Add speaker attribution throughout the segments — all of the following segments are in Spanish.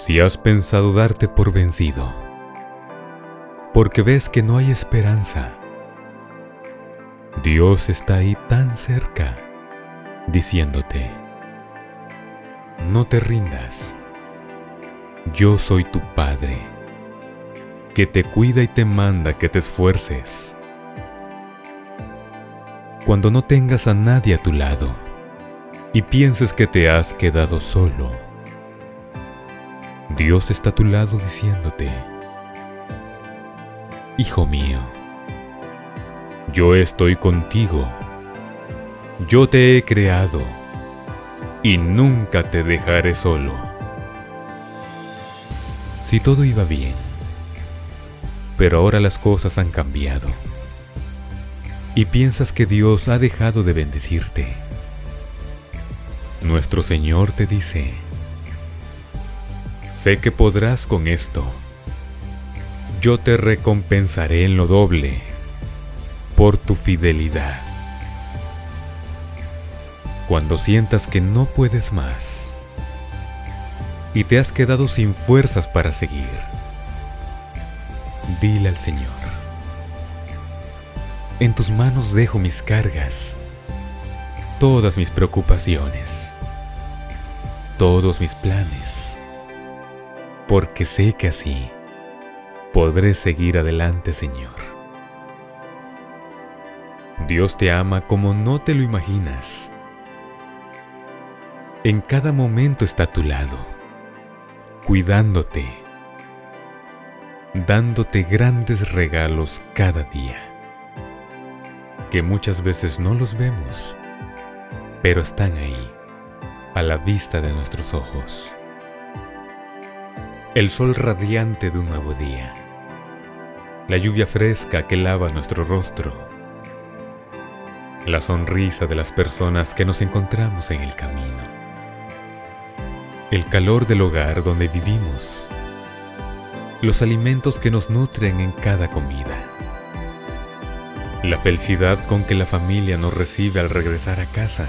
Speaker 1: Si has pensado darte por vencido, porque ves que no hay esperanza, Dios está ahí tan cerca, diciéndote: no te rindas. Yo soy tu Padre, que te cuida y te manda que te esfuerces. Cuando no tengas a nadie a tu lado y pienses que te has quedado solo, Dios está a tu lado diciéndote: hijo mío, yo estoy contigo, yo te he creado y nunca te dejaré solo. Si todo iba bien, pero ahora las cosas han cambiado y piensas que Dios ha dejado de bendecirte, nuestro Señor te dice: sé que podrás con esto. Yo te recompensaré en lo doble por tu fidelidad. Cuando sientas que no puedes más y te has quedado sin fuerzas para seguir, dile al Señor: en tus manos dejo mis cargas, todas mis preocupaciones, todos mis planes, porque sé que así podré seguir adelante, Señor. Dios te ama como no te lo imaginas. En cada momento está a tu lado, cuidándote, dándote grandes regalos cada día, que muchas veces no los vemos, pero están ahí, a la vista de nuestros ojos. El sol radiante de un nuevo día, la lluvia fresca que lava nuestro rostro, la sonrisa de las personas que nos encontramos en el camino, el calor del hogar donde vivimos, los alimentos que nos nutren en cada comida, la felicidad con que la familia nos recibe al regresar a casa,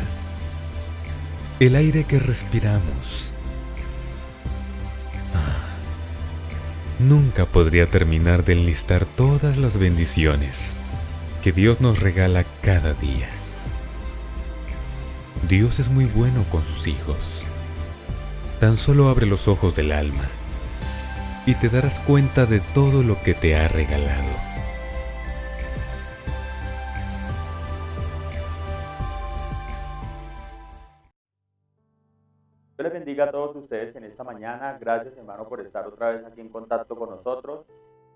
Speaker 1: el aire que respiramos. Nunca podría terminar de enlistar todas las bendiciones que Dios nos regala cada día. Dios es muy bueno con sus hijos. Tan solo abre los ojos del alma y te darás cuenta de todo lo que te ha regalado.
Speaker 2: Dios les bendiga a todos ustedes en esta mañana. Gracias, hermano, por estar otra vez aquí en contacto con nosotros.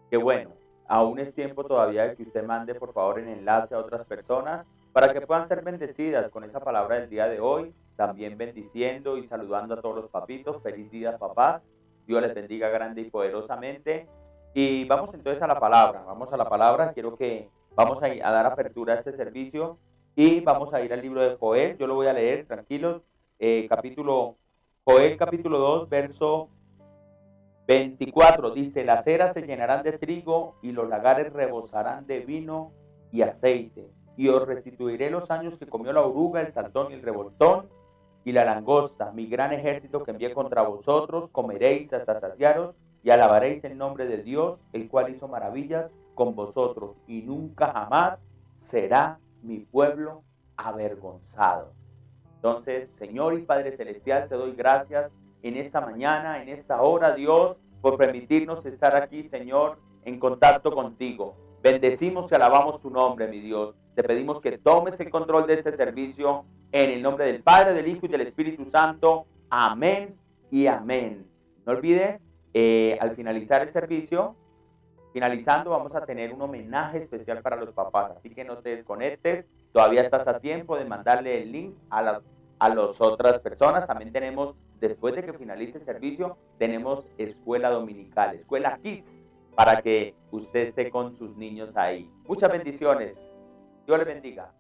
Speaker 2: Que bueno, aún es tiempo todavía de que usted mande, por favor, el enlace a otras personas para que puedan ser bendecidas con esa palabra del día de hoy. También bendiciendo y saludando a todos los papitos. Feliz día, papás. Dios les bendiga grande y poderosamente. Y vamos entonces a la palabra. Vamos a la palabra. Quiero que vamos a dar apertura a este servicio y vamos a ir al libro de Joel. Yo lo voy a leer, tranquilos. Joel capítulo 2, verso 24, dice: las eras se llenarán de trigo y los lagares rebosarán de vino y aceite. Y os restituiré los años que comió la oruga, el saltón y el revoltón y la langosta, mi gran ejército que envié contra vosotros. Comeréis hasta saciaros y alabaréis el nombre de Dios, el cual hizo maravillas con vosotros, y nunca jamás será mi pueblo avergonzado. Entonces, Señor y Padre Celestial, te doy gracias en esta mañana, en esta hora, Dios, por permitirnos estar aquí, Señor, en contacto contigo. Bendecimos y alabamos tu nombre, mi Dios. Te pedimos que tomes el control de este servicio en el nombre del Padre, del Hijo y del Espíritu Santo. Amén y amén. No olvides, al finalizar el servicio, finalizando, vamos a tener un homenaje especial para los papás, así que no te desconectes. Todavía estás a tiempo de mandarle el link a las otras personas. También tenemos, después de que finalice el servicio, tenemos escuela dominical, escuela Kids, para que usted esté con sus niños ahí. Muchas bendiciones. Dios les bendiga.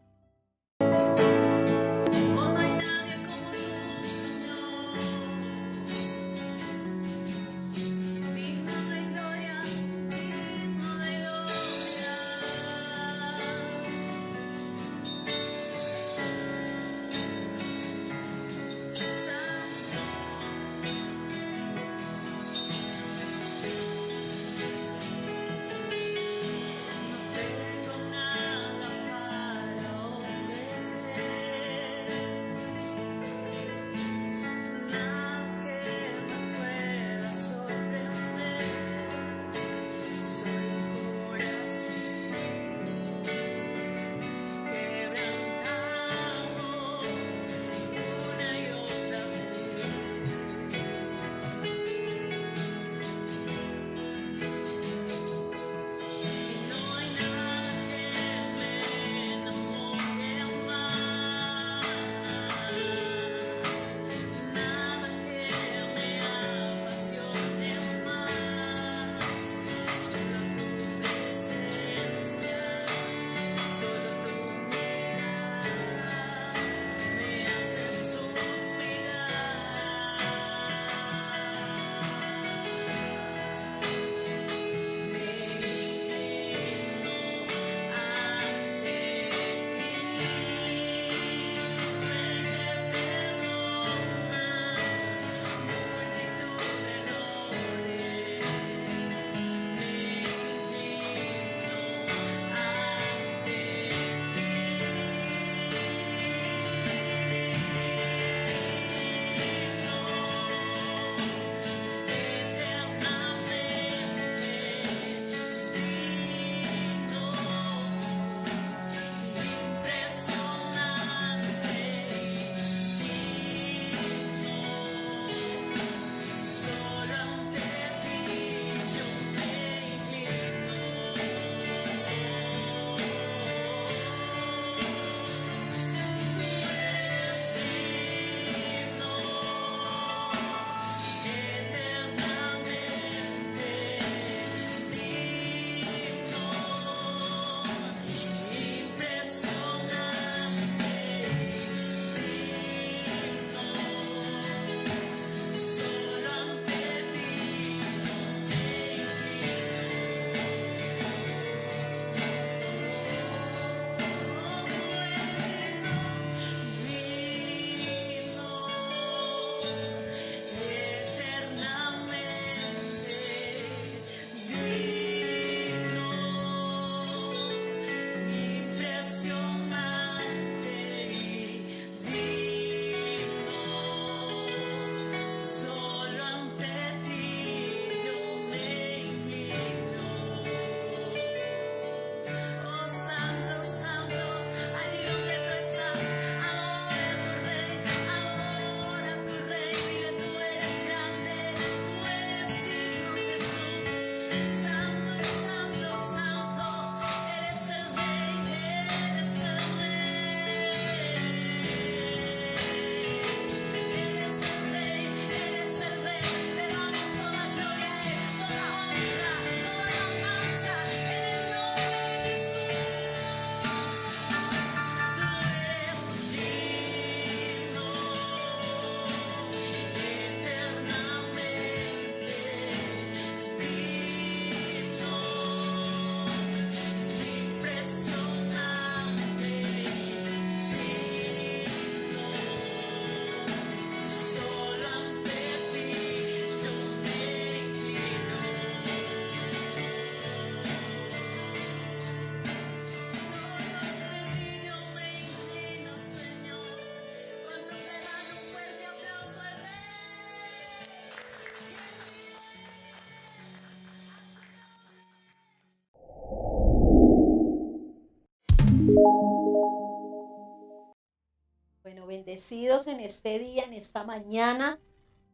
Speaker 3: bendecidos en este día, en esta mañana,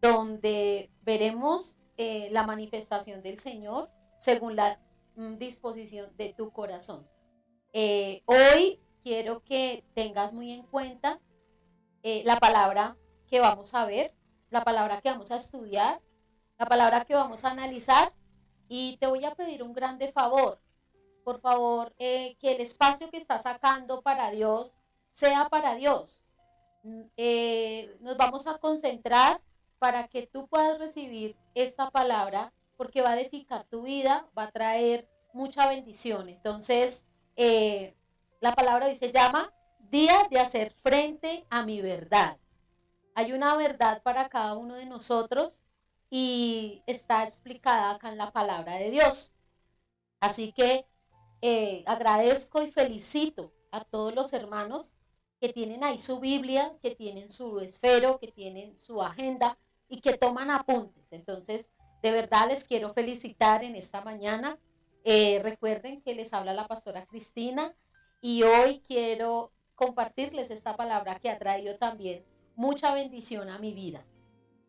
Speaker 3: donde veremos la manifestación del Señor según la disposición de tu corazón. Hoy quiero que tengas muy en cuenta la palabra que vamos a ver, la palabra que vamos a estudiar, la palabra que vamos a analizar, y te voy a pedir un grande favor. Por favor, que el espacio que estás sacando para Dios sea para Dios. Nos vamos a concentrar para que tú puedas recibir esta palabra, porque va a edificar tu vida, va a traer mucha bendición. Entonces, la palabra dice, llama día de hacer frente a mi verdad. Hay una verdad para cada uno de nosotros y está explicada acá en la palabra de Dios. Así que agradezco y felicito a todos los hermanos que tienen ahí su Biblia, que tienen su esfero, que tienen su agenda y que toman apuntes. Entonces, de verdad les quiero felicitar en esta mañana. Recuerden que les habla la pastora Cristina y hoy quiero compartirles esta palabra que ha traído también mucha bendición a mi vida.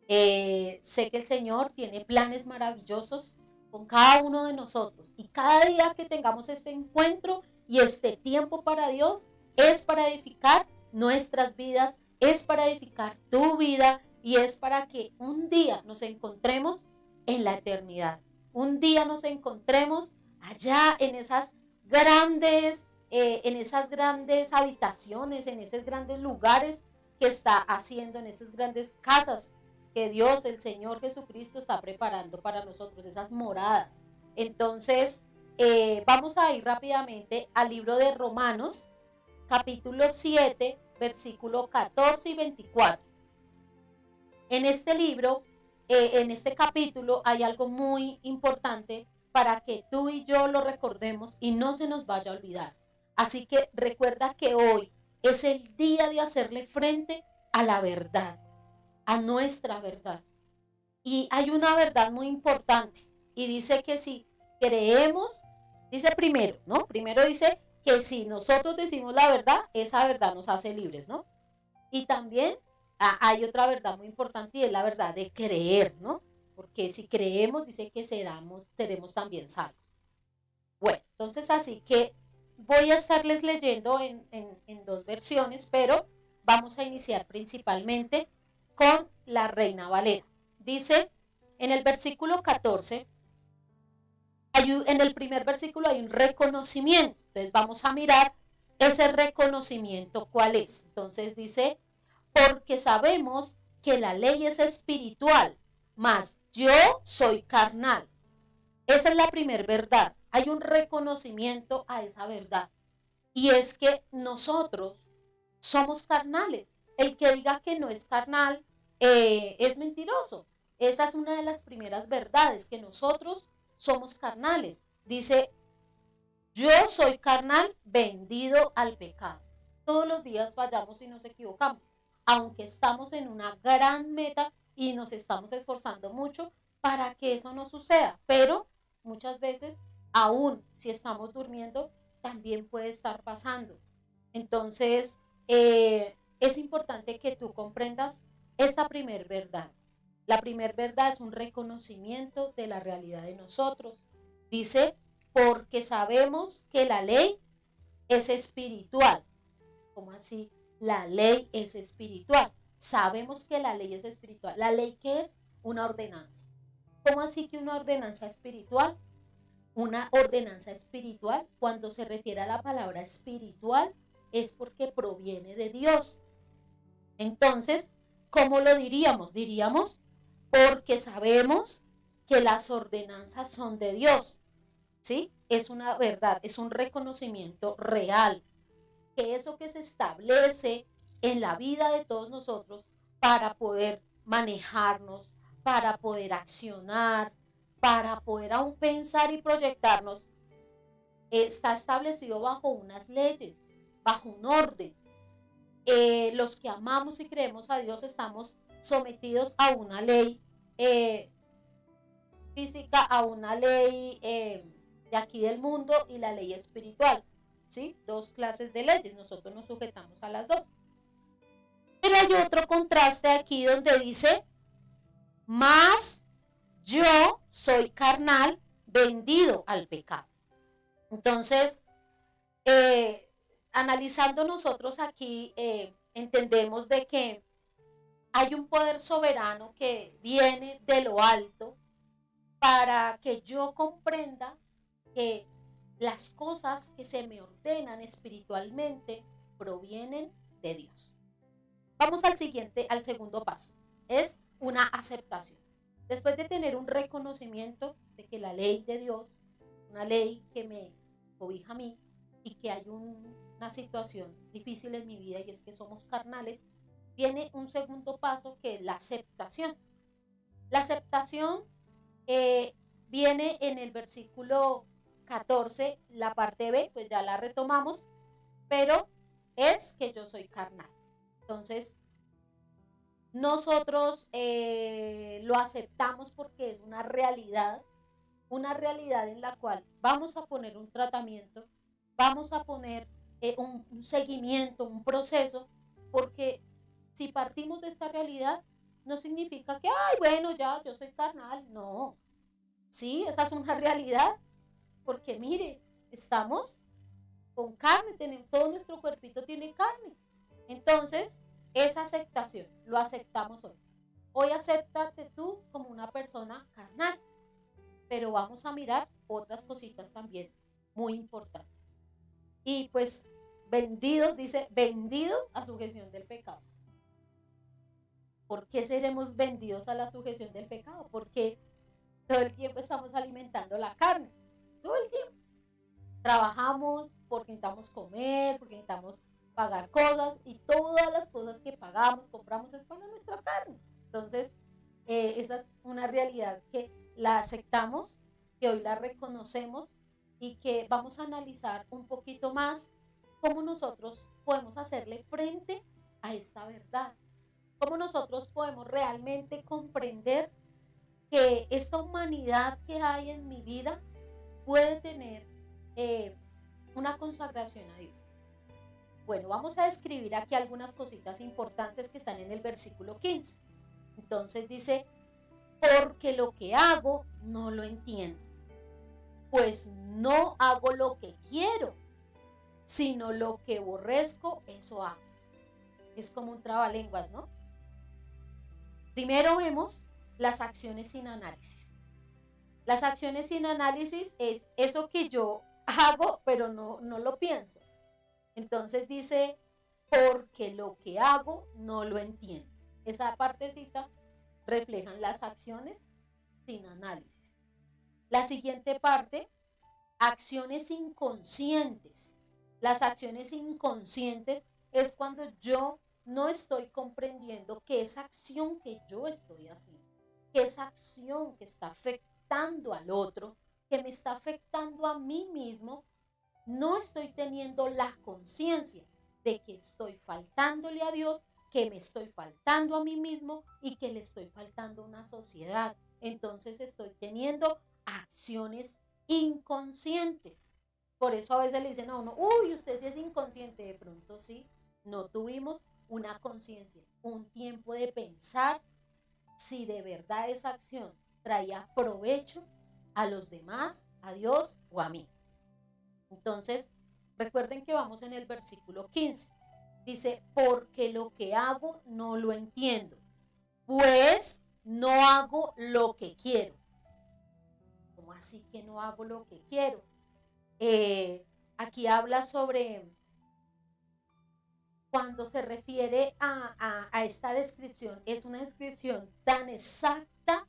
Speaker 3: Sé que el Señor tiene planes maravillosos con cada uno de nosotros y cada día que tengamos este encuentro y este tiempo para Dios es para edificar nuestras vidas, es para edificar tu vida y es para que un día nos encontremos en la eternidad, un día nos encontremos allá en esas grandes habitaciones, en esos grandes lugares que está haciendo, en esas grandes casas que Dios, el Señor Jesucristo, está preparando para nosotros, esas moradas. Entonces, vamos a ir rápidamente al libro de Romanos, capítulo 7, versículo 14 y 24. En este libro, en este capítulo, hay algo muy importante para que tú y yo lo recordemos y no se nos vaya a olvidar. Así que recuerda que hoy es el día de hacerle frente a la verdad, a nuestra verdad. Y hay una verdad muy importante y dice que si creemos, dice primero, ¿no? Primero dice que si nosotros decimos la verdad, esa verdad nos hace libres, ¿no? Y también hay otra verdad muy importante y es la verdad de creer, ¿no? Porque si creemos, dice que seremos también salvos. Bueno, entonces así que voy a estarles leyendo en dos versiones, pero vamos a iniciar principalmente con la Reina Valera. Dice en el versículo 14, en el primer versículo hay un reconocimiento. Entonces vamos a mirar ese reconocimiento cuál es. Entonces dice, porque sabemos que la ley es espiritual, mas yo soy carnal. Esa es la primera verdad. Hay un reconocimiento a esa verdad. Y es que nosotros somos carnales. El que diga que no es carnal es mentiroso. Esa es una de las primeras verdades, que nosotros somos carnales. Dice, yo soy carnal vendido al pecado. Todos los días fallamos y nos equivocamos, aunque estamos en una gran meta y nos estamos esforzando mucho para que eso no suceda, pero muchas veces, aún si estamos durmiendo, también puede estar pasando. Entonces, es importante que tú comprendas esta primer verdad. La primer verdad es un reconocimiento de la realidad de nosotros. Dice, porque sabemos que la ley es espiritual. ¿Cómo así? La ley es espiritual. Sabemos que la ley es espiritual. ¿La ley qué es? Una ordenanza. ¿Cómo así que una ordenanza espiritual? Una ordenanza espiritual, cuando se refiere a la palabra espiritual, es porque proviene de Dios. Entonces, ¿cómo lo diríamos? Diríamos, porque sabemos que las ordenanzas son de Dios. ¿Sí? Es una verdad, es un reconocimiento real, que eso que se establece en la vida de todos nosotros para poder manejarnos, para poder accionar, para poder aún pensar y proyectarnos, está establecido bajo unas leyes, bajo un orden. Los que amamos y creemos a Dios estamos sometidos a una ley física, a una ley de aquí del mundo y la ley espiritual, ¿sí? Dos clases de leyes, nosotros nos sujetamos a las dos. Pero hay otro contraste aquí donde dice, mas yo soy carnal, vendido al pecado. Entonces, analizando nosotros aquí, entendemos de que hay un poder soberano que viene de lo alto para que yo comprenda que las cosas que se me ordenan espiritualmente provienen de Dios. Vamos al segundo paso. Es una aceptación. Después de tener un reconocimiento de que la ley de Dios, una ley que me cobija a mí y que hay una situación difícil en mi vida y es que somos carnales, viene un segundo paso que es la aceptación. La aceptación viene en el versículo 14, la parte B, pues ya la retomamos, pero es que yo soy carnal. Entonces, nosotros lo aceptamos porque es una realidad en la cual vamos a poner un tratamiento, vamos a poner un seguimiento, un proceso, porque si partimos de esta realidad, no significa que, ay, bueno, ya, yo soy carnal. No, sí, esa es una realidad, porque mire, estamos con carne, todo nuestro cuerpito tiene carne. Entonces, esa aceptación, lo aceptamos hoy. Hoy acéptate tú como una persona carnal, pero vamos a mirar otras cositas también muy importantes. Y pues, vendidos, dice, vendido a sujeción del pecado. ¿Por qué seremos vendidos a la sujeción del pecado? Porque todo el tiempo estamos alimentando la carne, todo el tiempo. Trabajamos porque necesitamos comer, porque necesitamos pagar cosas y todas las cosas que pagamos, compramos es para nuestra carne. Entonces, esa es una realidad que la aceptamos, que hoy la reconocemos y que vamos a analizar un poquito más cómo nosotros podemos hacerle frente a esta verdad. Cómo nosotros podemos realmente comprender que esta humanidad que hay en mi vida puede tener una consagración a Dios. Bueno, vamos a describir aquí algunas cositas importantes que están en el versículo 15. Entonces dice, porque lo que hago no lo entiendo, pues no hago lo que quiero, sino lo que aborrezco, eso hago. Es como un trabalenguas, ¿no? Primero vemos las acciones sin análisis. Las acciones sin análisis es eso que yo hago, pero no lo pienso. Entonces dice, porque lo que hago no lo entiendo. Esa partecita reflejan las acciones sin análisis. La siguiente parte, acciones inconscientes. Las acciones inconscientes es cuando yo no estoy comprendiendo que esa acción que yo estoy haciendo, que esa acción que está afectando al otro, que me está afectando a mí mismo, no estoy teniendo la conciencia de que estoy faltándole a Dios, que me estoy faltando a mí mismo y que le estoy faltando a una sociedad. Entonces estoy teniendo acciones inconscientes. Por eso a veces le dicen a uno, uy, usted sí es inconsciente. De pronto sí, no tuvimos una conciencia, un tiempo de pensar si de verdad esa acción traía provecho a los demás, a Dios o a mí. Entonces, recuerden que vamos en el versículo 15. Dice, porque lo que hago no lo entiendo, pues no hago lo que quiero. ¿Cómo así que no hago lo que quiero? Aquí habla sobre cuando se refiere a esta descripción, es una descripción tan exacta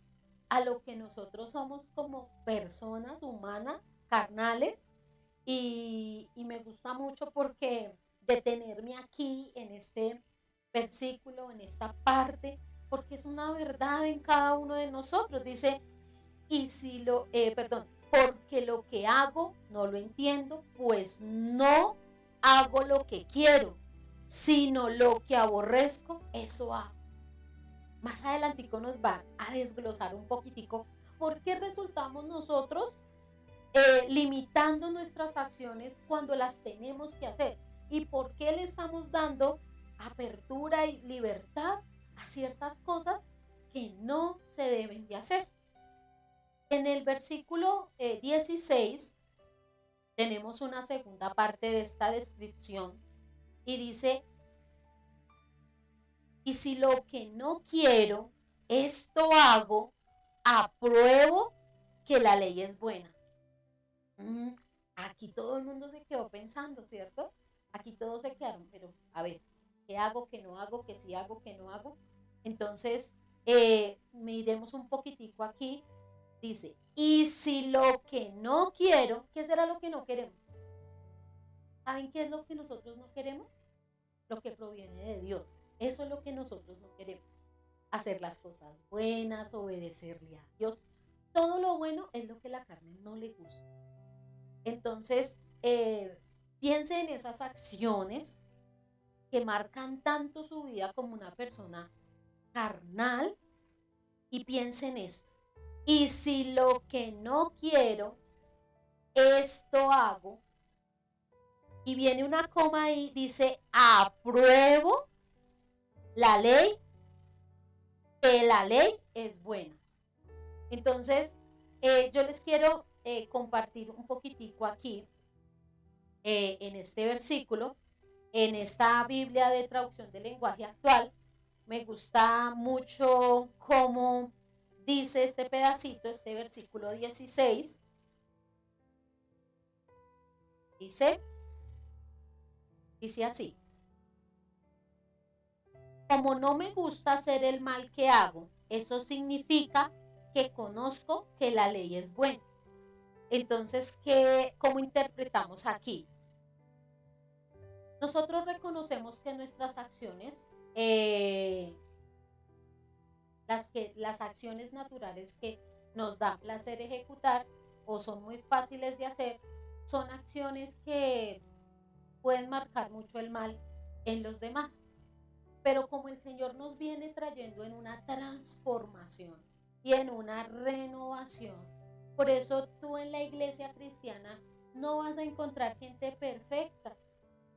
Speaker 3: a lo que nosotros somos como personas humanas, carnales, y me gusta mucho porque detenerme aquí en este versículo, en esta parte, porque es una verdad en cada uno de nosotros. Dice, porque lo que hago no lo entiendo, pues no hago lo que quiero, sino lo que aborrezco, eso hago. Más adelantico nos van a desglosar un poquitico por qué resultamos nosotros limitando nuestras acciones cuando las tenemos que hacer y por qué le estamos dando apertura y libertad a ciertas cosas que no se deben de hacer. En el versículo 16 tenemos una segunda parte de esta descripción y dice, y si lo que no quiero, esto hago, apruebo que la ley es buena. Aquí todo el mundo se quedó pensando, ¿cierto? Aquí todos se quedaron, pero a ver, ¿qué hago, qué no hago, qué sí hago, qué no hago? Entonces, miremos un poquitico aquí. Dice, y si lo que no quiero, ¿qué será lo que no queremos? ¿Saben qué es lo que nosotros no queremos? Lo que proviene de Dios. Eso es lo que nosotros no queremos. Hacer las cosas buenas, obedecerle a Dios. Todo lo bueno es lo que la carne no le gusta. Entonces, piense en esas acciones que marcan tanto su vida como una persona carnal y piense en esto. Y si lo que no quiero, esto hago, y viene una coma ahí, dice, apruebo la ley, que la ley es buena. Entonces, yo les quiero compartir un poquitico aquí, en este versículo, en esta Biblia de traducción del lenguaje actual. Me gusta mucho cómo dice este pedacito, este versículo 16. Dice así: como no me gusta hacer el mal que hago, eso significa que conozco que la ley es buena. Entonces, ¿cómo interpretamos aquí? Nosotros reconocemos que nuestras acciones, las acciones naturales que nos da placer ejecutar o son muy fáciles de hacer, son acciones que pueden marcar mucho el mal en los demás. Pero como el Señor nos viene trayendo en una transformación y en una renovación, por eso tú en la iglesia cristiana no vas a encontrar gente perfecta,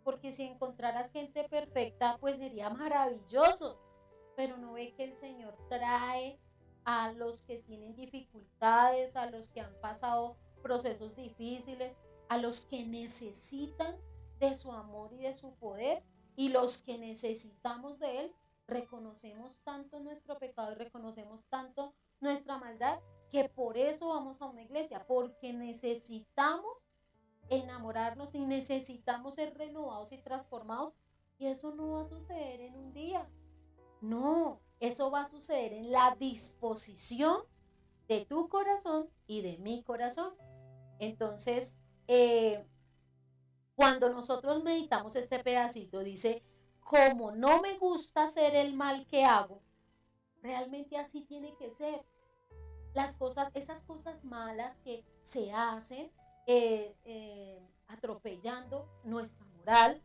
Speaker 3: porque si encontraras gente perfecta, pues sería maravilloso, pero no ve que el Señor trae a los que tienen dificultades, a los que han pasado procesos difíciles, a los que necesitan de su amor y de su poder, y los que necesitamos de Él, reconocemos tanto nuestro pecado y reconocemos tanto nuestra maldad, que por eso vamos a una iglesia, porque necesitamos enamorarnos y necesitamos ser renovados y transformados, y eso no va a suceder en un día. No, eso va a suceder en la disposición de tu corazón y de mi corazón. Entonces, cuando nosotros meditamos este pedacito, dice, como no me gusta hacer el mal que hago, realmente así tiene que ser. Las cosas, esas cosas malas que se hacen, atropellando nuestra moral,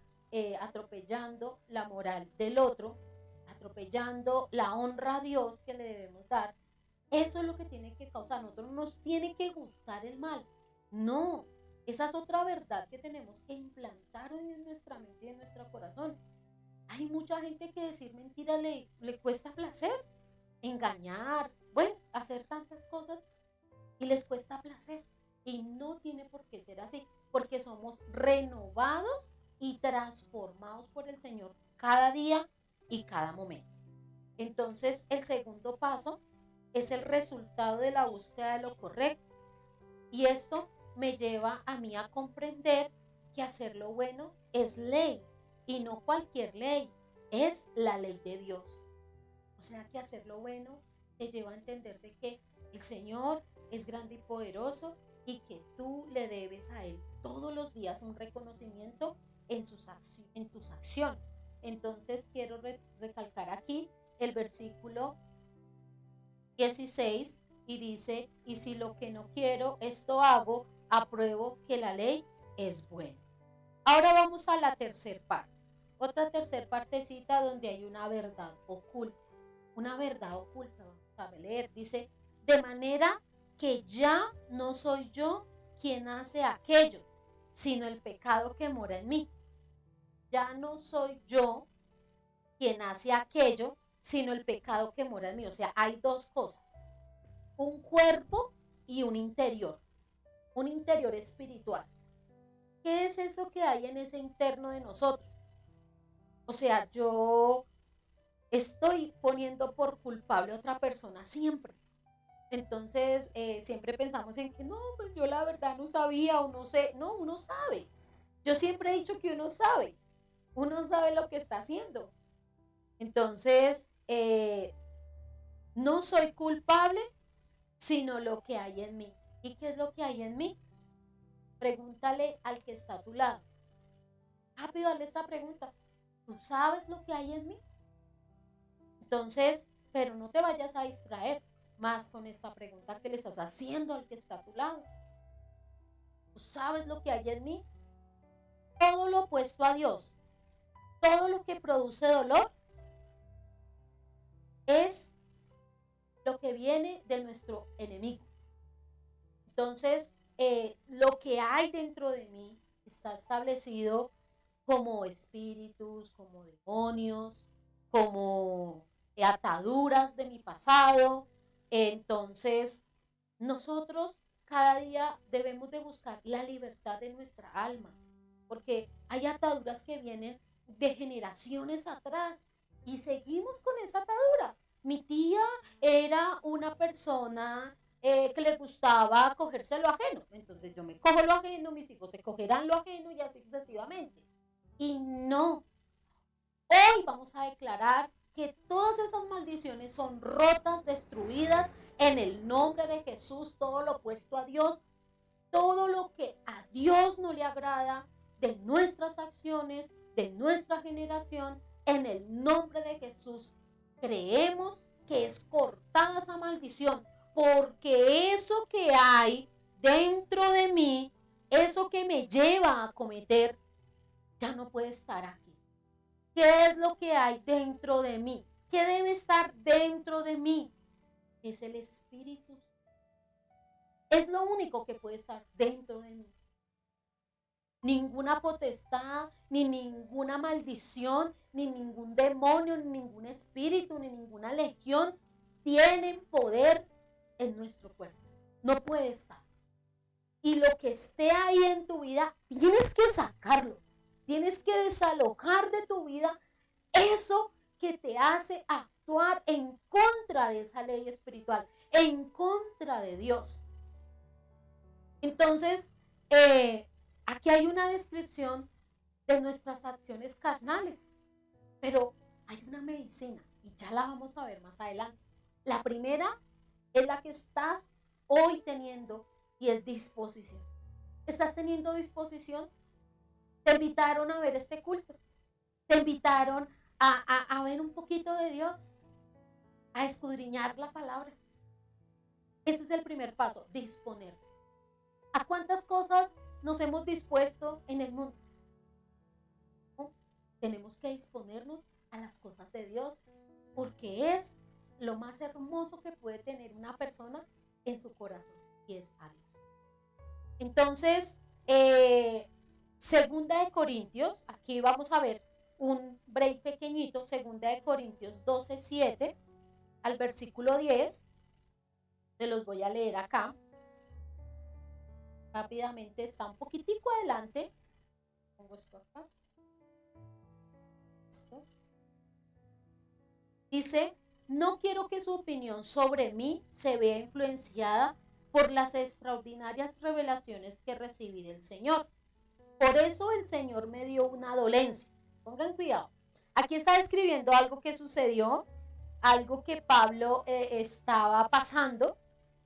Speaker 3: atropellando la moral del otro, atropellando la honra a Dios que le debemos dar, eso es lo que tiene que causar. Nosotros nos tiene que gustar el mal. No, esa es otra verdad que tenemos que implantar hoy en nuestra mente y en nuestro corazón. Hay mucha gente que decir mentiras le cuesta placer, engañar, bueno, hacer tantas cosas y les cuesta placer. Y no tiene por qué ser así, porque somos renovados y transformados por el Señor cada día y cada momento. Entonces, el segundo paso es el resultado de la búsqueda de lo correcto. Y esto me lleva a mí a comprender que hacer lo bueno es ley, y no cualquier ley, es la ley de Dios. O sea que hacer lo bueno te lleva a entender de que el Señor es grande y poderoso y que tú le debes a Él todos los días un reconocimiento en tus acciones. Entonces quiero recalcar aquí el versículo 16 y dice, y si lo que no quiero, esto hago, apruebo que la ley es buena. Ahora vamos a la tercera parte. Otra tercera partecita donde hay una verdad oculta. Una verdad oculta, vamos a leer. Dice, de manera que ya no soy yo quien hace aquello, sino el pecado que mora en mí. Ya no soy yo quien hace aquello, sino el pecado que mora en mí. O sea, hay dos cosas, un cuerpo y un interior espiritual. ¿Qué es eso que hay en ese interno de nosotros? O sea, yo estoy poniendo por culpable a otra persona siempre. Entonces, siempre pensamos en que no, pues yo la verdad no sabía o no sé. No, uno sabe. Yo siempre he dicho que uno sabe lo que está haciendo. Entonces, no soy culpable, sino lo que hay en mí. ¿Y qué es lo que hay en mí? Pregúntale al que está a tu lado. Rápido, dale esta pregunta. ¿Tú sabes lo que hay en mí? Entonces, pero no te vayas a distraer más con esta pregunta que le estás haciendo al que está a tu lado. ¿Tú sabes lo que hay en mí? Todo lo opuesto a Dios, todo lo que produce dolor, es lo que viene de nuestro enemigo. Entonces, lo que hay dentro de mí está establecido como espíritus, como demonios, como ataduras de mi pasado. Entonces, nosotros cada día debemos de buscar la libertad de nuestra alma, porque hay ataduras que vienen de generaciones atrás y seguimos con esa atadura. Mi tía era una persona que le gustaba cogerse lo ajeno, entonces yo me cojo lo ajeno, mis hijos se cogerán lo ajeno y así sucesivamente. Y no, hoy vamos a declarar que todas esas maldiciones son rotas, destruidas en el nombre de Jesús. Todo lo opuesto a Dios, todo lo que a Dios no le agrada de nuestras acciones, de nuestra generación, en el nombre de Jesús, creemos que es cortada esa maldición, porque eso que hay dentro de mí, eso que me lleva a cometer, ya no puede estar aquí. ¿Qué es lo que hay dentro de mí? ¿Qué debe estar dentro de mí? Es el Espíritu. Es lo único que puede estar dentro de mí. Ninguna potestad, ni ninguna maldición, ni ningún demonio, ni ningún espíritu, ni ninguna legión tienen poder en nuestro cuerpo. No puede estar. Y lo que esté ahí en tu vida, tienes que sacarlo. Tienes que desalojar de tu vida eso que te hace actuar en contra de esa ley espiritual, en contra de Dios. Entonces, aquí hay una descripción de nuestras acciones carnales, pero hay una medicina y ya la vamos a ver más adelante. La primera es la que estás hoy teniendo y es disposición. ¿Estás teniendo disposición? Te invitaron a ver este culto, te invitaron a ver un poquito de Dios, a escudriñar la palabra. Ese es el primer paso, disponer. ¿A cuántas cosas nos hemos dispuesto en el mundo? ¿No? Tenemos que disponernos a las cosas de Dios, porque es lo más hermoso que puede tener una persona en su corazón, y es a Dios. Entonces, segunda de Corintios, aquí vamos a ver un break pequeñito, segunda de Corintios 12:7 al versículo 10, se los voy a leer acá. Rápidamente, está un poquitico adelante. Pongo esto acá. Esto. Dice, no quiero que su opinión sobre mí se vea influenciada por las extraordinarias revelaciones que recibí del Señor. Por eso el Señor me dio una dolencia. Pongan cuidado. Aquí está describiendo algo que sucedió, algo que Pablo estaba pasando,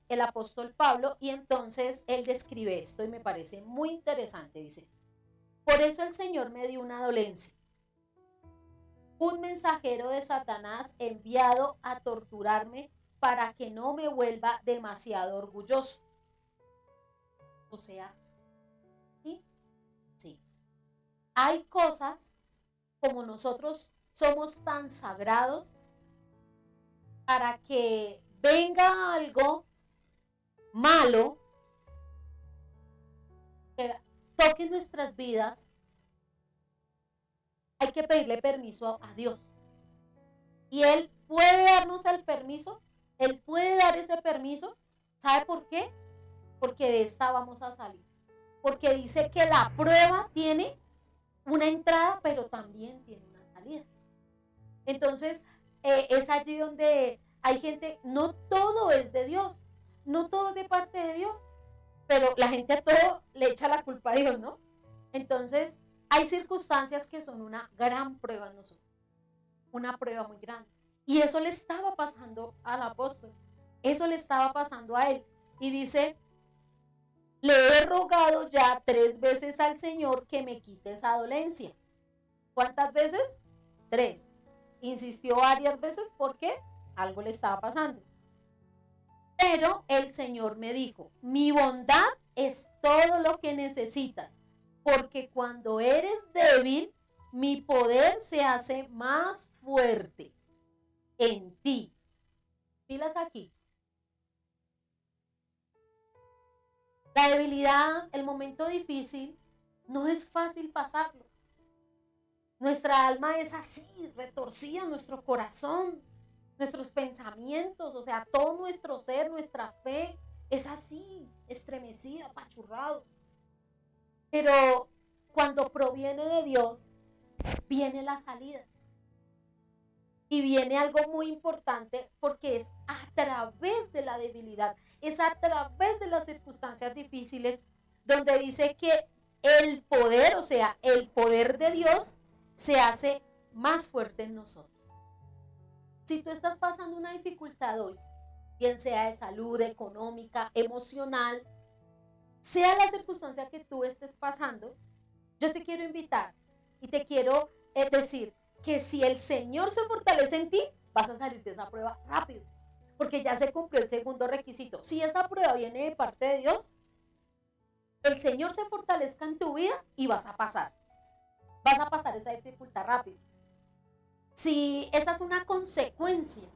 Speaker 3: el apóstol Pablo, y entonces él describe esto y me parece muy interesante. Dice, por eso el Señor me dio una dolencia, un mensajero de Satanás enviado a torturarme para que no me vuelva demasiado orgulloso. O sea, ¿sí? Sí. Hay cosas, como nosotros somos tan sagrados, para que venga algo malo que toque nuestras vidas, hay que pedirle permiso a Dios. Y Él puede darnos el permiso, Él puede dar ese permiso. ¿Sabe por qué? Porque de esta vamos a salir. Porque dice que la prueba tiene una entrada, pero también tiene una salida. Entonces, es allí donde hay gente, no todo es de Dios, no todo es de parte de Dios, pero la gente a todo le echa la culpa a Dios, ¿no? Entonces, hay circunstancias que son una gran prueba en nosotros, una prueba muy grande. Y eso le estaba pasando al apóstol, eso le estaba pasando a él. Y dice, le he rogado ya 3 veces al Señor que me quite esa dolencia. ¿Cuántas veces? 3. Insistió varias veces porque algo le estaba pasando. Pero el Señor me dijo, mi bondad es todo lo que necesitas, porque cuando eres débil, mi poder se hace más fuerte en ti. Pilas aquí. La debilidad, el momento difícil, no es fácil pasarlo. Nuestra alma es así, retorcida, nuestro corazón, nuestros pensamientos, o sea, todo nuestro ser, nuestra fe, es así, estremecido, apachurrado. Pero cuando proviene de Dios, viene la salida. Y viene algo muy importante porque es a través de la debilidad, es a través de las circunstancias difíciles donde dice que el poder, o sea, el poder de Dios se hace más fuerte en nosotros. Si tú estás pasando una dificultad hoy, bien sea de salud, económica, emocional, sea la circunstancia que tú estés pasando, yo te quiero invitar y te quiero decir que si el Señor se fortalece en ti, vas a salir de esa prueba rápido, porque ya se cumplió el segundo requisito. Si esa prueba viene de parte de Dios, el Señor se fortalezca en tu vida y vas a pasar esa dificultad rápido. Si esa es una consecuencia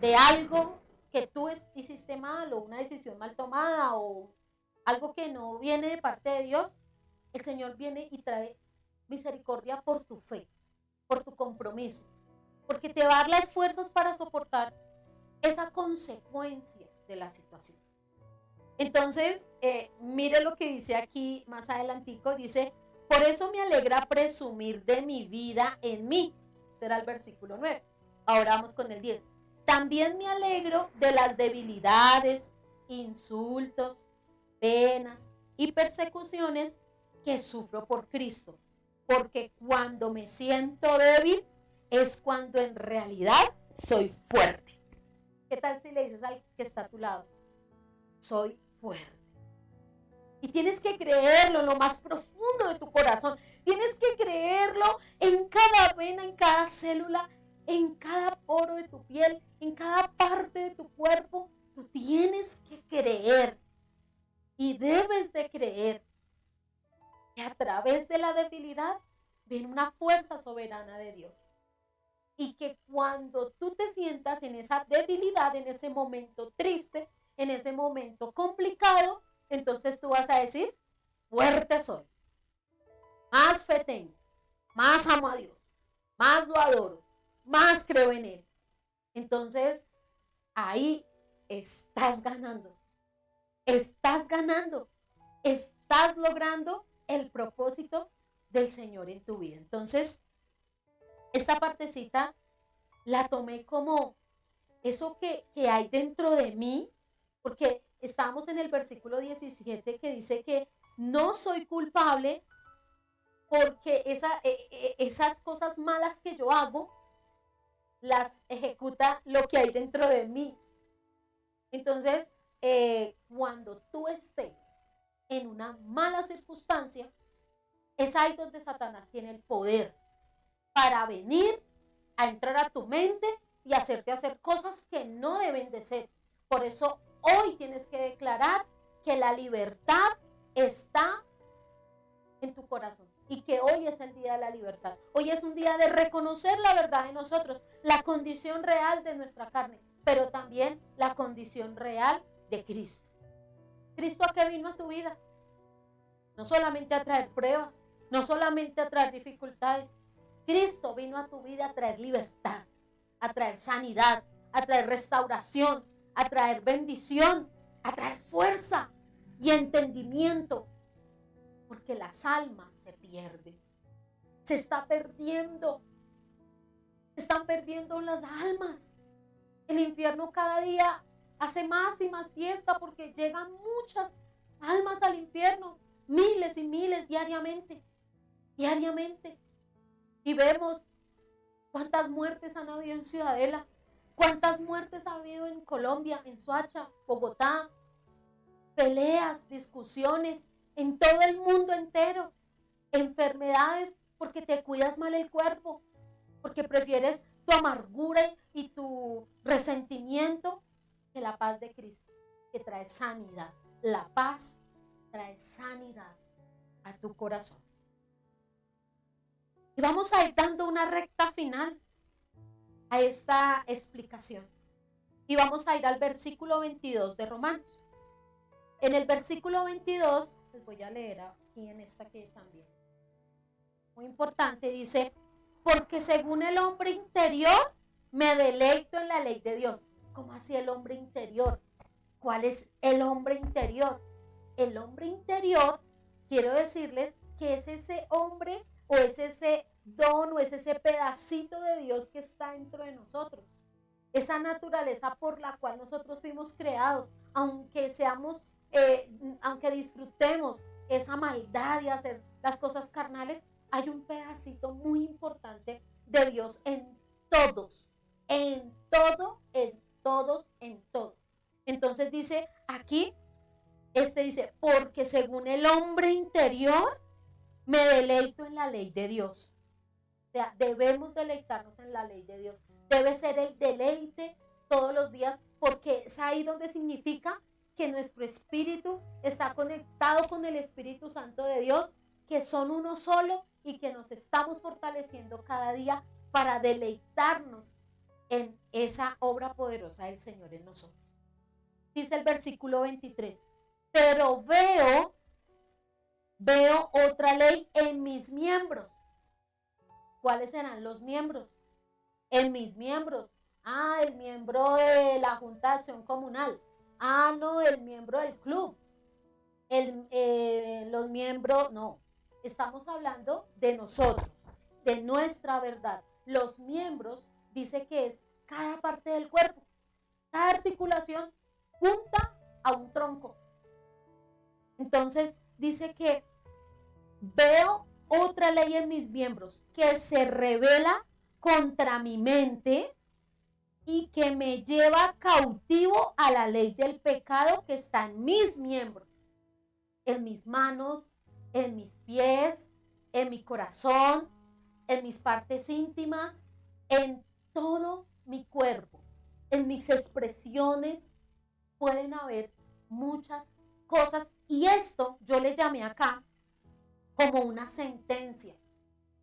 Speaker 3: de algo que tú hiciste mal o una decisión mal tomada o algo que no viene de parte de Dios, el Señor viene y trae misericordia por tu fe, por tu compromiso, porque te va a dar las fuerzas para soportar esa consecuencia de la situación. Entonces, mire lo que dice aquí más adelantico, dice, por eso me alegra presumir de mi vida en mí. Será el versículo 9. Ahora vamos con el 10. También me alegro de las debilidades, insultos, penas y persecuciones que sufro por Cristo. Porque cuando me siento débil es cuando en realidad soy fuerte. ¿Qué tal si le dices al que está a tu lado? Soy fuerte. Y tienes que creerlo en lo más profundo de tu corazón. Tienes que creerlo en cada vena, en cada célula, en cada poro de tu piel, en cada parte de tu cuerpo. Tú tienes que creer y debes de creer que a través de la debilidad viene una fuerza soberana de Dios. Y que cuando tú te sientas en esa debilidad, en ese momento triste, en ese momento complicado, entonces tú vas a decir, fuerte soy, más fe tengo, más amo a Dios, más lo adoro, más creo en Él. Entonces, ahí estás ganando, estás logrando el propósito del Señor en tu vida. Entonces, esta partecita la tomé como eso que hay dentro de mí, porque estamos en el versículo 17 que dice que no soy culpable porque esas cosas malas que yo hago las ejecuta lo que hay dentro de mí. Entonces, cuando tú estés en una mala circunstancia, es ahí donde Satanás tiene el poder para venir a entrar a tu mente y hacerte hacer cosas que no deben de ser. Por eso hoy tienes que declarar que la libertad está en tu corazón y que hoy es el día de la libertad. Hoy es un día de reconocer la verdad de nosotros, la condición real de nuestra carne, pero también la condición real de Cristo. ¿Cristo a qué vino a tu vida? No solamente a traer pruebas, no solamente a traer dificultades. Cristo vino a tu vida a traer libertad. a traer sanidad, a traer restauración, a traer bendición, a traer fuerza y entendimiento, porque las almas se pierden. Se está perdiendo. Se están perdiendo las almas. El infierno cada día hace más y más fiesta porque llegan muchas almas al infierno, miles y miles diariamente. Y vemos cuántas muertes han habido en Ciudadela, cuántas muertes ha habido en Colombia, en Soacha, Bogotá, peleas, discusiones, en todo el mundo entero, enfermedades porque te cuidas mal el cuerpo, porque prefieres tu amargura y tu resentimiento que la paz de Cristo, que trae sanidad. La paz trae sanidad a tu corazón. Y vamos a ir dando una recta final a esta explicación. Y vamos a ir al versículo 22 de Romanos. En el versículo 22, les voy a leer aquí en esta que también muy importante, dice: porque según el hombre interior me deleito en la ley de Dios. ¿Cómo así el hombre interior? ¿Cuál es el hombre interior? El hombre interior, quiero decirles que es ese hombre o es ese don o es ese pedacito de Dios que está dentro de nosotros. Esa naturaleza por la cual nosotros fuimos creados, aunque seamos, aunque disfrutemos esa maldad y hacer las cosas carnales, hay un pedacito muy importante de Dios en todos, en todo, en todos, en todo. Entonces dice aquí, dice, porque según el hombre interior me deleito en la ley de Dios. O sea, debemos deleitarnos en la ley de Dios. Debe ser el deleite todos los días, porque es ahí donde significa que nuestro espíritu está conectado con el Espíritu Santo de Dios, que son uno solo y que nos estamos fortaleciendo cada día para deleitarnos en esa obra poderosa del Señor en nosotros. Dice el versículo 23, pero veo otra ley en mis miembros. ¿Cuáles serán los miembros? En mis miembros. El miembro de la Junta de Acción Comunal. No, el miembro del club. Los miembros, no. Estamos hablando de nosotros, de nuestra verdad. Los miembros dice que es cada parte del cuerpo, cada articulación junta a un tronco. Entonces dice que veo otra ley en mis miembros que se revela contra mi mente y que me lleva cautivo a la ley del pecado que está en mis miembros, en mis manos, en mis pies, en mi corazón, en mis partes íntimas, en todo mi cuerpo, en mis expresiones. Pueden haber muchas cosas y esto yo le llamé acá como una sentencia.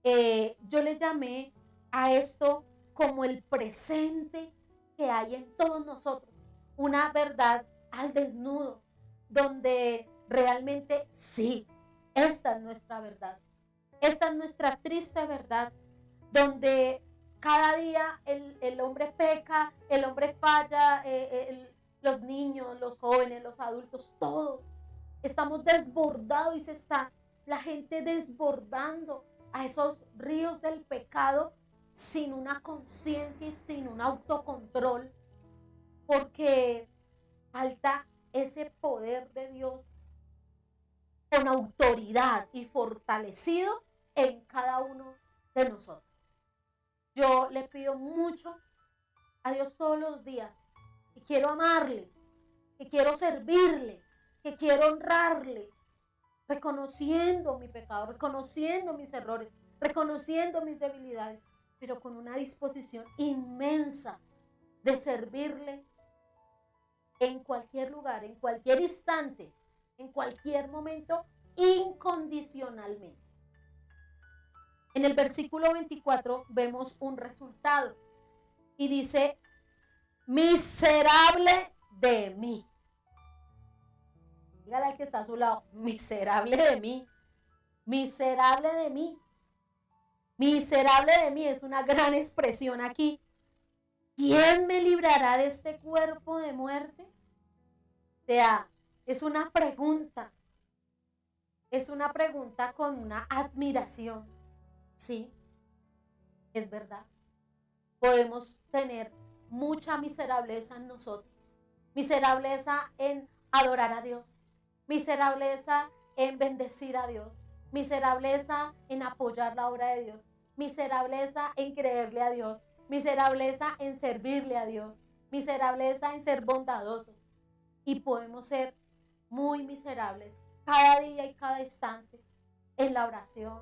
Speaker 3: Yo le llamé a esto como el presente que hay en todos nosotros, una verdad al desnudo, donde realmente sí, esta es nuestra verdad, esta es nuestra triste verdad, donde cada día el hombre peca, el hombre falla, los niños, los jóvenes, los adultos, todos estamos desbordados y se está la gente desbordando a esos ríos del pecado sin una conciencia y sin un autocontrol, porque falta ese poder de Dios con autoridad y fortalecido en cada uno de nosotros. Yo le pido mucho a Dios todos los días, que quiero amarle, que quiero servirle, que quiero honrarle, reconociendo mi pecado, reconociendo mis errores, reconociendo mis debilidades, pero con una disposición inmensa de servirle en cualquier lugar, en cualquier instante, en cualquier momento, incondicionalmente. En el versículo 24 vemos un resultado y dice, miserable de mí. Dígale al que está a su lado, miserable de mí, miserable de mí. Miserable de mí es una gran expresión aquí, ¿quién me librará de este cuerpo de muerte? O sea, es una pregunta con una admiración. Sí, es verdad. Podemos tener mucha miserableza en nosotros. Miserableza en adorar a Dios. Miserableza en bendecir a Dios. Miserableza en apoyar la obra de Dios. Miserableza en creerle a Dios. Miserableza en servirle a Dios. Miserableza en ser bondadosos. Y podemos ser muy miserables cada día y cada instante en la oración,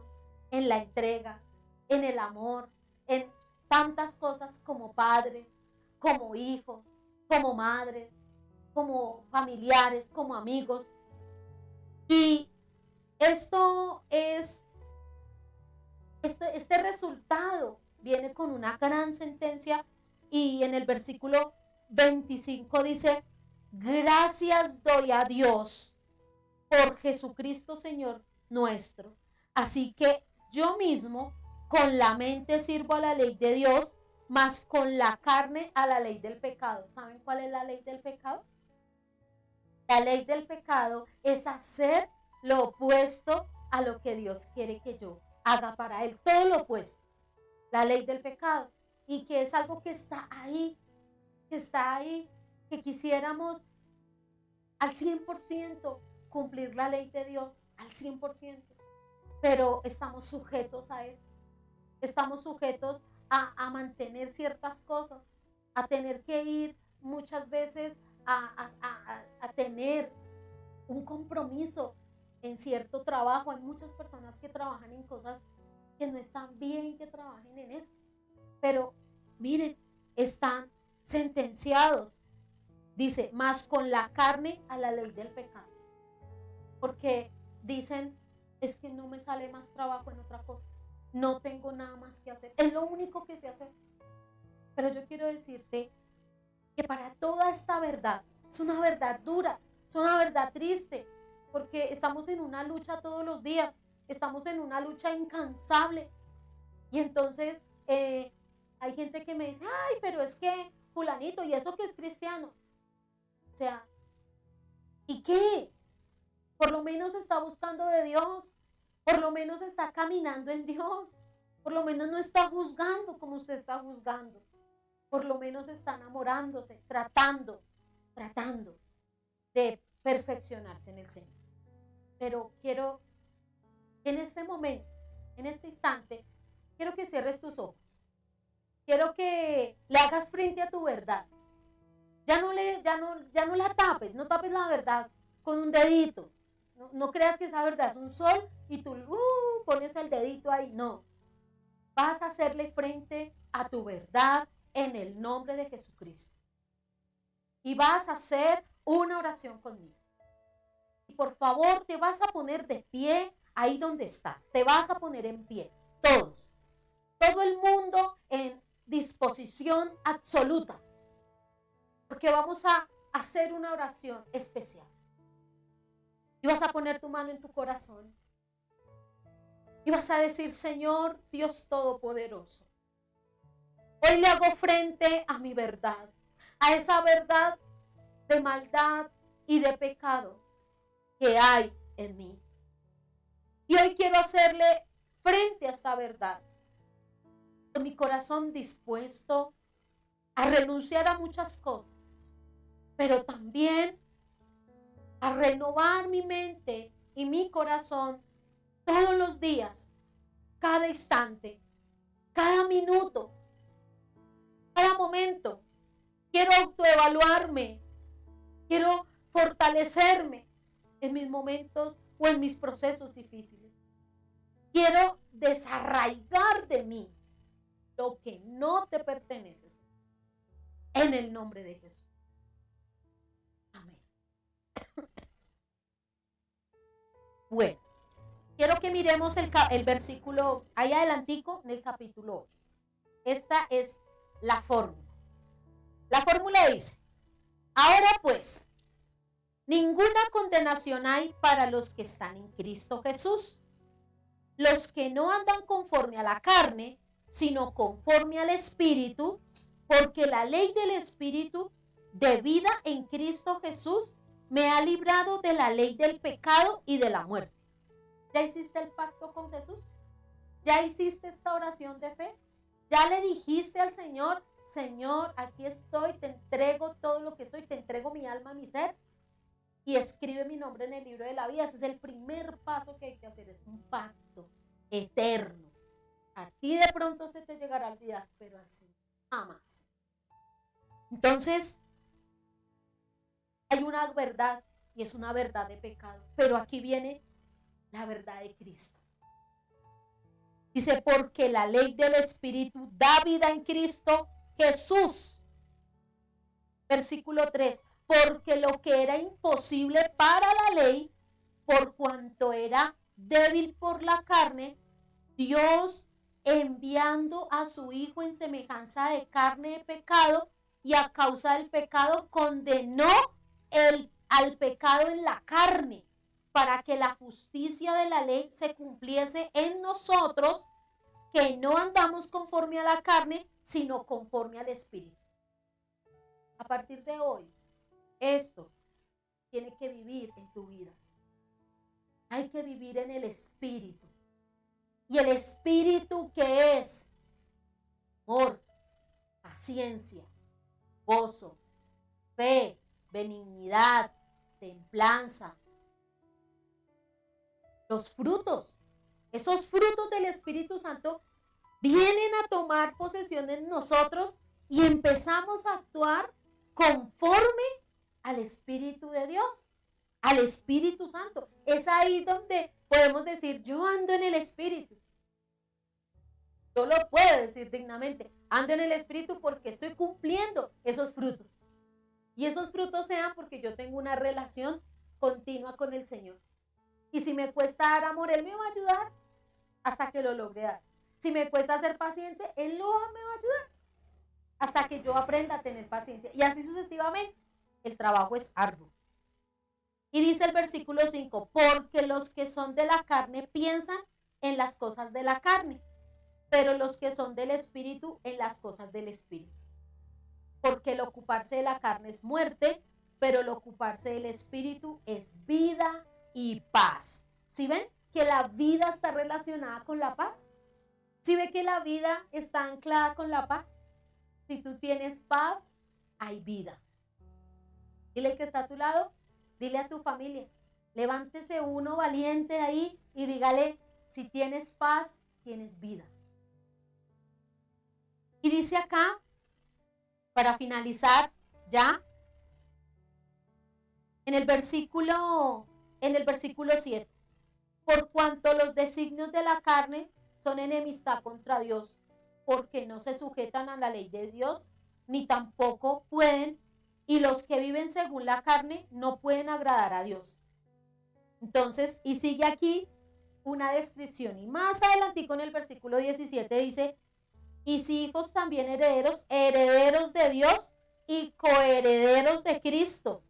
Speaker 3: en la entrega, en el amor, en tantas cosas como padres, como hijos, como madres, como familiares, como amigos. Y este resultado viene con una gran sentencia, y en el versículo 25 dice: gracias doy a Dios por Jesucristo Señor nuestro. Así que yo mismo con la mente sirvo a la ley de Dios, mas con la carne a la ley del pecado. ¿Saben cuál es la ley del pecado? La ley del pecado es hacer lo opuesto a lo que Dios quiere que yo haga para Él. Todo lo opuesto. La ley del pecado. Y que es algo que está ahí, que quisiéramos al 100% cumplir la ley de Dios, al 100%. Pero estamos sujetos a eso. Estamos sujetos a mantener ciertas cosas, a tener que ir muchas veces a tener un compromiso en cierto trabajo. Hay muchas personas que trabajan en cosas que no están bien que trabajen en eso. Pero miren, están sentenciados. Dice, más con la carne a la ley del pecado. Porque dicen, es que no me sale más trabajo en otra cosa. No tengo nada más que hacer. Es lo único que sé hacer. Pero yo quiero decirte que para toda esta verdad, es una verdad dura, es una verdad triste, porque estamos en una lucha todos los días, estamos en una lucha incansable. Y entonces hay gente que me dice, ay, pero es que fulanito, y eso que es cristiano. O sea, ¿y qué? Por lo menos está buscando de Dios, por lo menos está caminando en Dios, por lo menos no está juzgando como usted está juzgando, por lo menos está enamorándose, tratando de perfeccionarse en el Señor. Pero quiero, en este momento, en este instante, quiero que cierres tus ojos, quiero que le hagas frente a tu verdad. Ya no la tapes, no tapes la verdad con un dedito. No creas que esa verdad es un sol y tú pones el dedito ahí. No. Vas a hacerle frente a tu verdad en el nombre de Jesucristo. Y vas a hacer una oración conmigo. Y por favor, te vas a poner de pie ahí donde estás. Te vas a poner en pie. Todos. Todo el mundo en disposición absoluta. Porque vamos a hacer una oración especial. Y vas a poner tu mano en tu corazón. Y vas a decir, Señor Dios Todopoderoso, hoy le hago frente a mi verdad, a esa verdad de maldad y de pecado que hay en mí. Y hoy quiero hacerle frente a esta verdad, con mi corazón dispuesto a renunciar a muchas cosas, pero también a renovar mi mente y mi corazón todos los días, cada instante, cada minuto, cada momento. Quiero autoevaluarme, quiero fortalecerme en mis momentos o en mis procesos difíciles. Quiero desarraigar de mí lo que no te pertenece, en el nombre de Jesús. Amén. Bueno, quiero que miremos el versículo ahí adelantico en el capítulo 8. Esta es la fórmula. La fórmula dice, ahora pues, ninguna condenación hay para los que están en Cristo Jesús, los que no andan conforme a la carne, sino conforme al Espíritu. porque la ley del Espíritu de vida en Cristo Jesús me ha librado de la ley del pecado y de la muerte. ¿Ya hiciste el pacto con Jesús? ¿Ya hiciste esta oración de fe? ¿Ya le dijiste al Señor, Señor, aquí estoy, te entrego todo lo que soy, te entrego mi alma, mi ser, y escribe mi nombre en el libro de la vida? Ese es el primer paso que hay que hacer, es un pacto eterno. A ti de pronto se te llegará a olvidar, pero al Señor jamás. Entonces, hay una verdad, y es una verdad de pecado, pero aquí viene la verdad de Cristo. Dice, porque la ley del Espíritu da vida en Cristo Jesús. Versículo 3, porque lo que era imposible para la ley, por cuanto era débil por la carne, Dios, enviando a su Hijo en semejanza de carne de pecado, y a causa del pecado condenó al pecado en la carne, para que la justicia de la ley se cumpliese en nosotros, que no andamos conforme a la carne, sino conforme al Espíritu. A partir de hoy, esto tiene que vivir en tu vida. Hay que vivir en el Espíritu. Y el Espíritu, que es amor, paciencia, gozo, fe, benignidad, templanza. Los frutos, esos frutos del Espíritu Santo vienen a tomar posesión en nosotros y empezamos a actuar conforme al Espíritu de Dios, al Espíritu Santo. Es ahí donde podemos decir, yo ando en el Espíritu. Yo lo puedo decir dignamente, ando en el Espíritu porque estoy cumpliendo esos frutos. Y esos frutos sean porque yo tengo una relación continua con el Señor. Y si me cuesta dar amor, Él me va a ayudar hasta que lo logre dar. Si me cuesta ser paciente, Él me va a ayudar hasta que yo aprenda a tener paciencia. Y así sucesivamente. El trabajo es arduo. Y dice el versículo 5, porque los que son de la carne piensan en las cosas de la carne, pero los que son del Espíritu en las cosas del Espíritu. Porque el ocuparse de la carne es muerte, pero el ocuparse del Espíritu es vida y paz. ¿Sí ven que la vida está relacionada con la paz? ¿Sí ve que la vida está anclada con la paz? Si tú tienes paz, hay vida. Dile al que está a tu lado, dile a tu familia, levántese uno valiente ahí y dígale, si tienes paz, tienes vida. Y dice acá, para finalizar ya, en el versículo 7, por cuanto los designios de la carne son enemistad contra Dios, porque no se sujetan a la ley de Dios, ni tampoco pueden, y los que viven según la carne no pueden agradar a Dios. Entonces, y sigue aquí una descripción, y más adelante con el versículo 17 dice, y si hijos también herederos, herederos de Dios y coherederos de Cristo,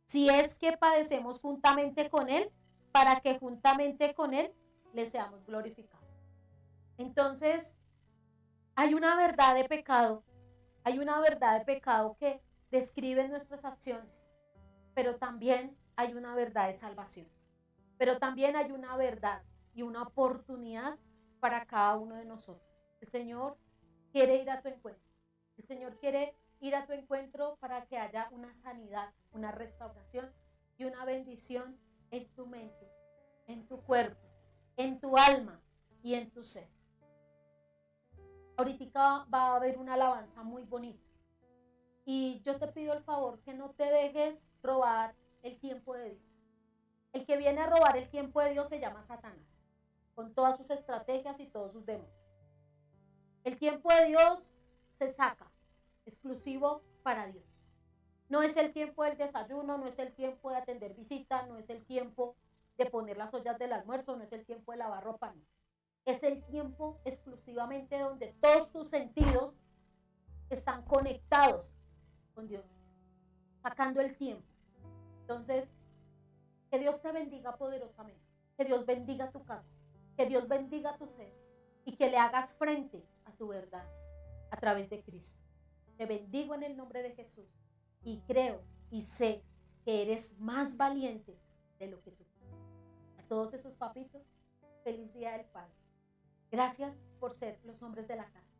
Speaker 3: si es que padecemos juntamente con Él, para que juntamente con Él le seamos glorificados. Entonces, hay una verdad de pecado, que describe nuestras acciones, pero también hay una verdad de salvación, pero también hay una verdad y una oportunidad para cada uno de nosotros. El Señor quiere ir a tu encuentro. El Señor quiere ir a tu encuentro para que haya una sanidad, una restauración y una bendición en tu mente, en tu cuerpo, en tu alma y en tu ser. Ahorita va a haber una alabanza muy bonita. Y yo te pido el favor que no te dejes robar el tiempo de Dios. El que viene a robar el tiempo de Dios se llama Satanás, con todas sus estrategias y todos sus demonios. El tiempo de Dios se saca exclusivo para Dios. No es el tiempo del desayuno, no es el tiempo de atender visitas, no es el tiempo de poner las ollas del almuerzo, no es el tiempo de lavar ropa, no. Es el tiempo exclusivamente donde todos tus sentidos están conectados con Dios, sacando el tiempo. Entonces, que Dios te bendiga poderosamente, que Dios bendiga tu casa, que Dios bendiga tu ser y que le hagas frente a tu verdad a través de Cristo. Te bendigo en el nombre de Jesús y creo y sé que eres más valiente de lo que tú crees. A todos esos papitos, feliz Día del Padre. Gracias por ser los hombres de la casa.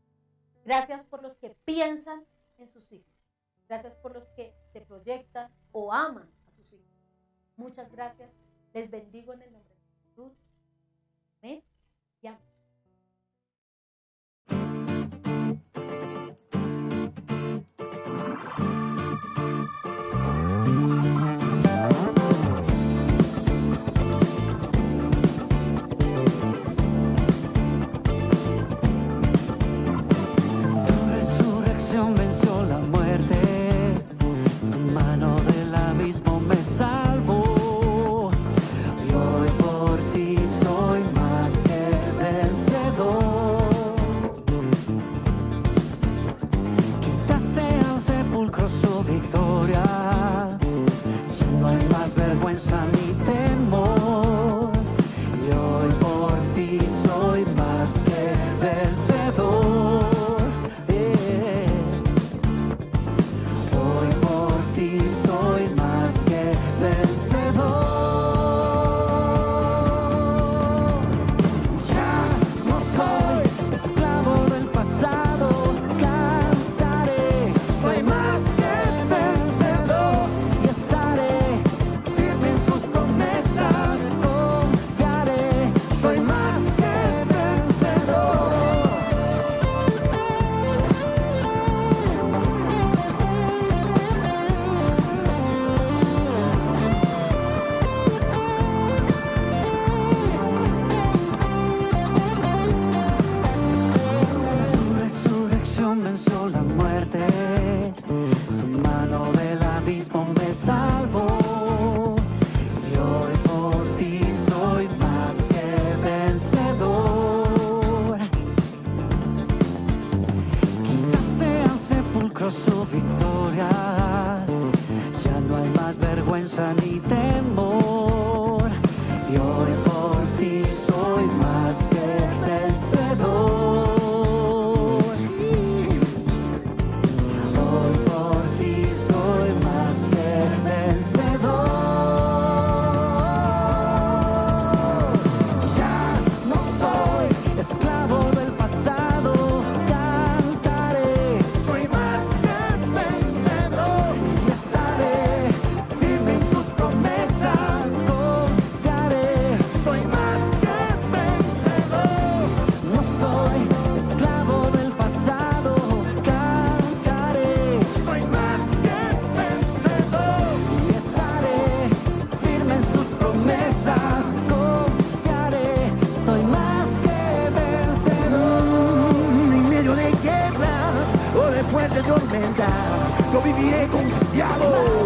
Speaker 3: Gracias por los que piensan en sus hijos. Gracias por los que se proyectan o aman a sus hijos. Muchas gracias. Les bendigo en el nombre de Jesús. Amén y amén.
Speaker 4: Tu resurrección venció la muerte, tu mano del abismo me salvó. Y hoy por ti soy más que vencedor. Quitaste al sepulcro su victoria, ya no hay más vergüenza ni temor. Y hoy por ti soy más que vencedor. Hoy por ti soy más que vencedor. Ya no soy esclavo del pasado, cantaré, soy más que vencedor. Y estaré firme en sus promesas, confiaré, soy más que vencedor. Tu resurrección venció la muerte, tu mano del abismo me salvó. Y hoy por ti soy más que vencedor. Quitaste al sepulcro su victoria, ya no hay más vergüenza ni temor. Y hoy por ti soy más que vencedor. Hoy por ti soy más que vencedor. Ya no soy esclavo del pasado, cantaré, soy más que vencedor. Y estaré firme en sus promesas, confiaré, soy más que vencedor. No soy esclavo del pasado, cantaré, soy más que vencedor. Y estaré firme en sus promesas, confiaré, soy más que vencedor.
Speaker 5: En medio de guerra o de fuerte tormenta, yo viviré confiado.